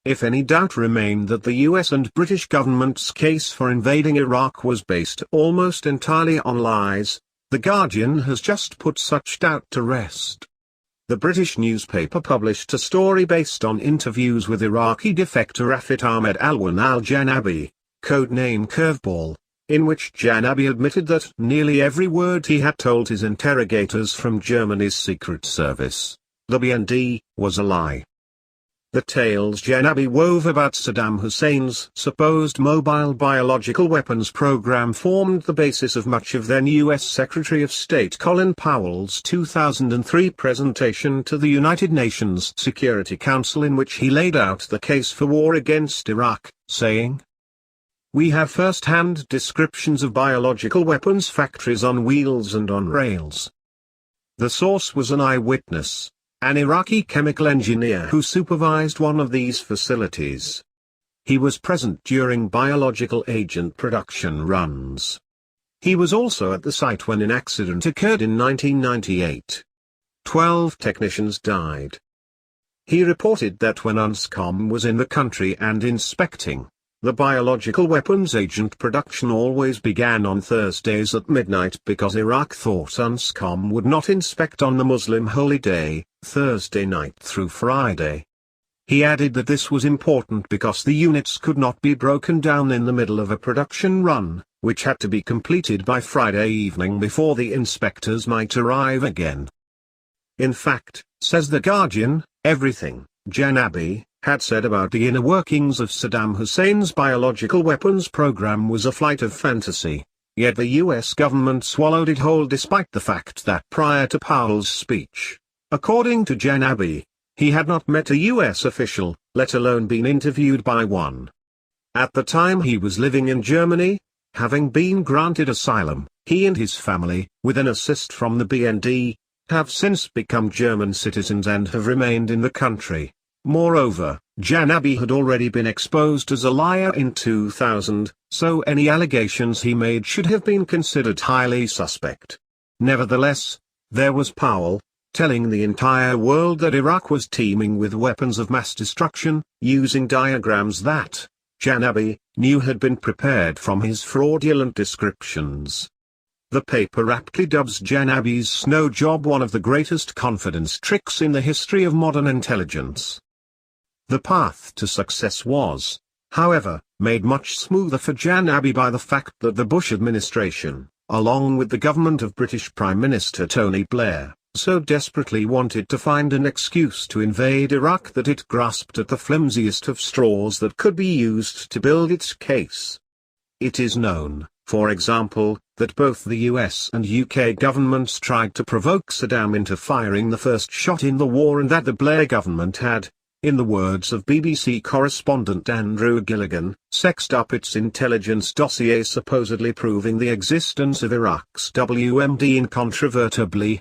if any doubt remained that the US and British government's case for invading Iraq was based almost entirely on lies, The Guardian has just put such doubt to rest. The British newspaper published a story based on interviews with Iraqi defector Rafid Ahmed Alwan al-Janabi, codename Curveball, in which Janabi admitted that nearly every word he had told his interrogators from Germany's Secret Service, WMD, was a lie. The tales Janabi wove about Saddam Hussein's supposed mobile biological weapons program formed the basis of much of then-U.S. Secretary of State Colin Powell's 2003 presentation to the United Nations Security Council, in which he laid out the case for war against Iraq, saying, "We have first-hand descriptions of biological weapons factories on wheels and on rails." The source was an eyewitness, an Iraqi chemical engineer who supervised one of these facilities. He was present during biological agent production runs. He was also at the site when an accident occurred in 1998. 12 technicians died. He reported that when UNSCOM was in the country and inspecting, the biological weapons agent production always began on Thursdays at midnight because Iraq thought UNSCOM would not inspect on the Muslim holy day, Thursday night through Friday. He added that this was important because the units could not be broken down in the middle of a production run, which had to be completed by Friday evening before the inspectors might arrive again. In fact, says The Guardian, everything Janabi had said about the inner workings of Saddam Hussein's biological weapons program was a flight of fantasy, yet the US government swallowed it whole despite the fact that prior to Powell's speech, according to Janabi, he had not met a US official, let alone been interviewed by one. At the time he was living in Germany, having been granted asylum, he and his family, with an assist from the BND, have since become German citizens and have remained in the country. Moreover, Janabi had already been exposed as a liar in 2000, so any allegations he made should have been considered highly suspect. Nevertheless, there was Powell, telling the entire world that Iraq was teeming with weapons of mass destruction, using diagrams that Janabi knew had been prepared from his fraudulent descriptions. The paper aptly dubs Janabi's snow job one of the greatest confidence tricks in the history of modern intelligence. The path to success was, however, made much smoother for Janabi by the fact that the Bush administration, along with the government of British Prime Minister Tony Blair, so desperately wanted to find an excuse to invade Iraq that it grasped at the flimsiest of straws that could be used to build its case. It is known, for example, that both the US and UK governments tried to provoke Saddam into firing the first shot in the war, and that the Blair government had, in the words of BBC correspondent Andrew Gilligan, sexed up its intelligence dossier supposedly proving the existence of Iraq's WMD incontrovertibly.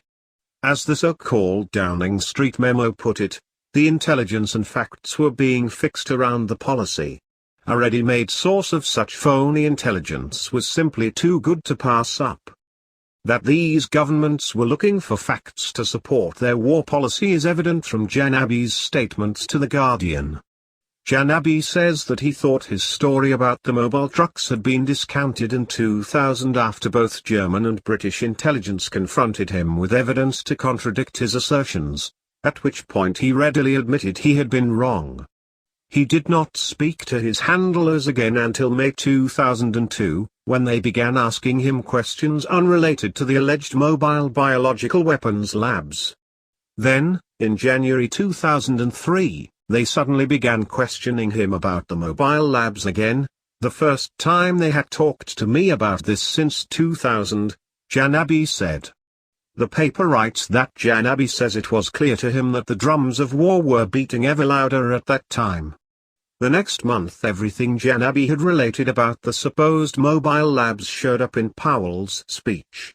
As the so-called Downing Street memo put it, the intelligence and facts were being fixed around the policy. A ready-made source of such phony intelligence was simply too good to pass up. That these governments were looking for facts to support their war policy is evident from Janabi's statements to The Guardian. Janabi says that he thought his story about the mobile trucks had been discounted in 2000 after both German and British intelligence confronted him with evidence to contradict his assertions, at which point he readily admitted he had been wrong. He did not speak to his handlers again until May 2002, when they began asking him questions unrelated to the alleged mobile biological weapons labs. Then, in January 2003, they suddenly began questioning him about the mobile labs again, the first time they had talked to me about this since 2000, Janabi said. The paper writes that Janabi says it was clear to him that the drums of war were beating ever louder at that time. The next month everything Janabi had related about the supposed mobile labs showed up in Powell's speech.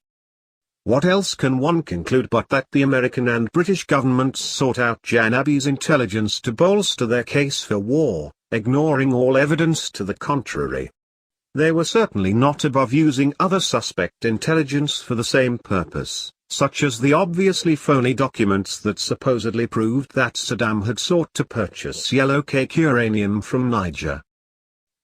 What else can one conclude but that the American and British governments sought out Janabi's intelligence to bolster their case for war, ignoring all evidence to the contrary? They were certainly not above using other suspect intelligence for the same purpose, such as the obviously phony documents that supposedly proved that Saddam had sought to purchase yellow cake uranium from Niger.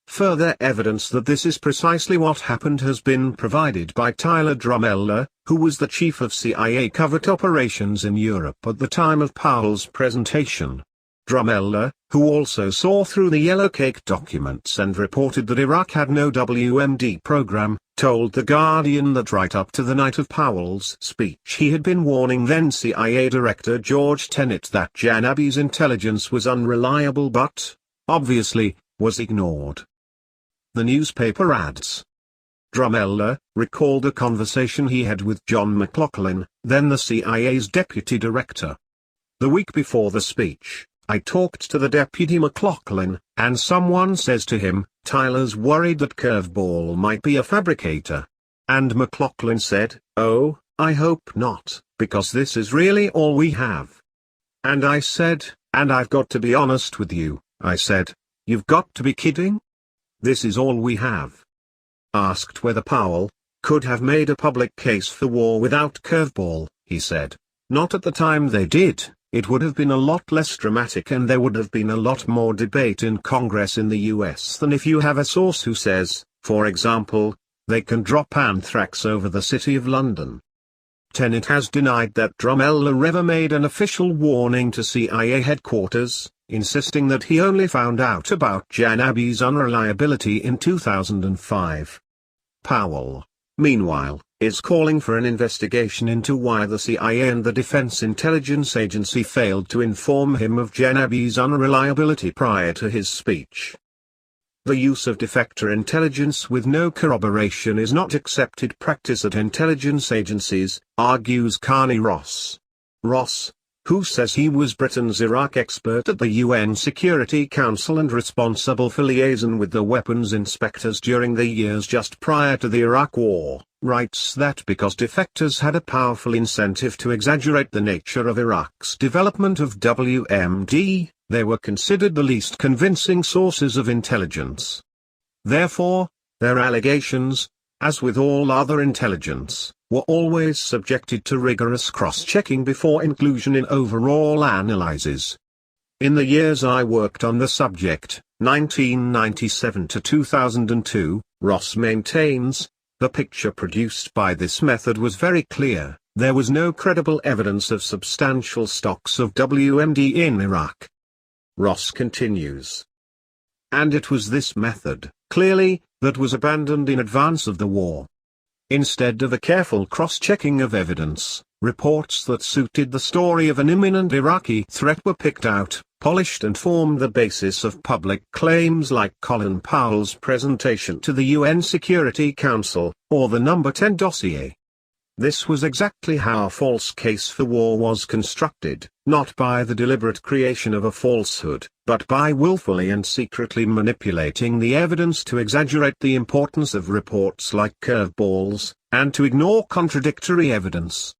Further evidence that this is precisely what happened has been provided by Tyler Drummella, who was the chief of CIA covert operations in Europe at the time of Powell's presentation. Drummella, who also saw through the yellow cake documents and reported that Iraq had no WMD program, told The Guardian that right up to the night of Powell's speech he had been warning then CIA Director George Tenet that al-Janabi's intelligence was unreliable but, obviously, was ignored. The newspaper adds. Drummella recalled a conversation he had with John McLaughlin, then the CIA's deputy director. The week before the speech, I talked to the deputy McLaughlin, and someone says to him, "Tyler's worried that Curveball might be a fabricator." And McLaughlin said, "Oh, I hope not, because this is really all we have." And I said, "And I've got to be honest with you," I said, "you've got to be kidding? This is all we have." Asked whether Powell could have made a public case for war without Curveball, he said, "Not at the time they did. It would have been a lot less dramatic and there would have been a lot more debate in Congress in the US than if you have a source who says, for example, they can drop anthrax over the city of London." Tenet has denied that Drummella ever made an official warning to CIA headquarters, insisting that he only found out about al-Janabi's unreliability in 2005. Powell, meanwhile, is calling for an investigation into why the CIA and the Defense Intelligence Agency failed to inform him of al-Janabi's unreliability prior to his speech. The use of defector intelligence with no corroboration is not accepted practice at intelligence agencies, argues Carney Ross. Ross, who says he was Britain's Iraq expert at the UN Security Council and responsible for liaison with the weapons inspectors during the years just prior to the Iraq War, writes that because defectors had a powerful incentive to exaggerate the nature of Iraq's development of WMD, they were considered the least convincing sources of intelligence. Therefore, their allegations, as with all other intelligence, were always subjected to rigorous cross-checking before inclusion in overall analyses. In the years I worked on the subject, 1997 to 2002, Ross maintains, the picture produced by this method was very clear. There was no credible evidence of substantial stocks of WMD in Iraq. Ross continues. And it was this method, clearly, that was abandoned in advance of the war. Instead of a careful cross-checking of evidence, reports that suited the story of an imminent Iraqi threat were picked out, polished and formed the basis of public claims like Colin Powell's presentation to the UN Security Council, or the No. 10 dossier. This was exactly how a false case for war was constructed, not by the deliberate creation of a falsehood, but by willfully and secretly manipulating the evidence to exaggerate the importance of reports like Curveballs, and to ignore contradictory evidence.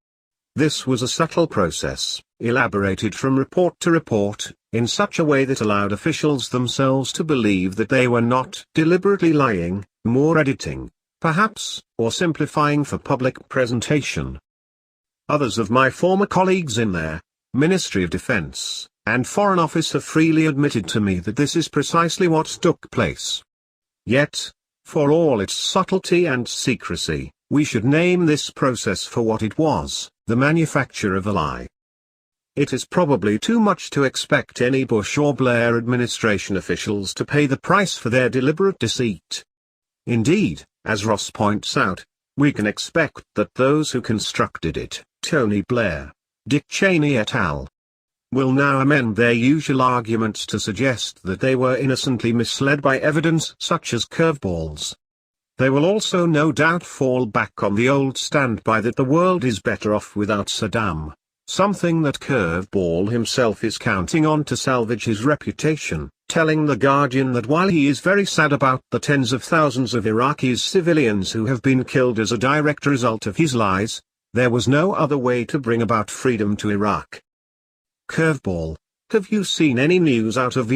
This was a subtle process, elaborated from report to report, in such a way that allowed officials themselves to believe that they were not deliberately lying, more editing, perhaps, or simplifying for public presentation. Others of my former colleagues in their Ministry of Defense and Foreign Office have freely admitted to me that this is precisely what took place. Yet, for all its subtlety and secrecy, we should name this process for what it was, the manufacture of a lie. It is probably too much to expect any Bush or Blair administration officials to pay the price for their deliberate deceit. Indeed, as Ross points out, we can expect that those who constructed it, Tony Blair, Dick Cheney et al., will now amend their usual arguments to suggest that they were innocently misled by evidence such as curveballs. They will also no doubt fall back on the old standby that the world is better off without Saddam, something that Curveball himself is counting on to salvage his reputation, telling The Guardian that while he is very sad about the tens of thousands of Iraqi civilians who have been killed as a direct result of his lies, there was no other way to bring about freedom to Iraq. Curveball, have you seen any news out of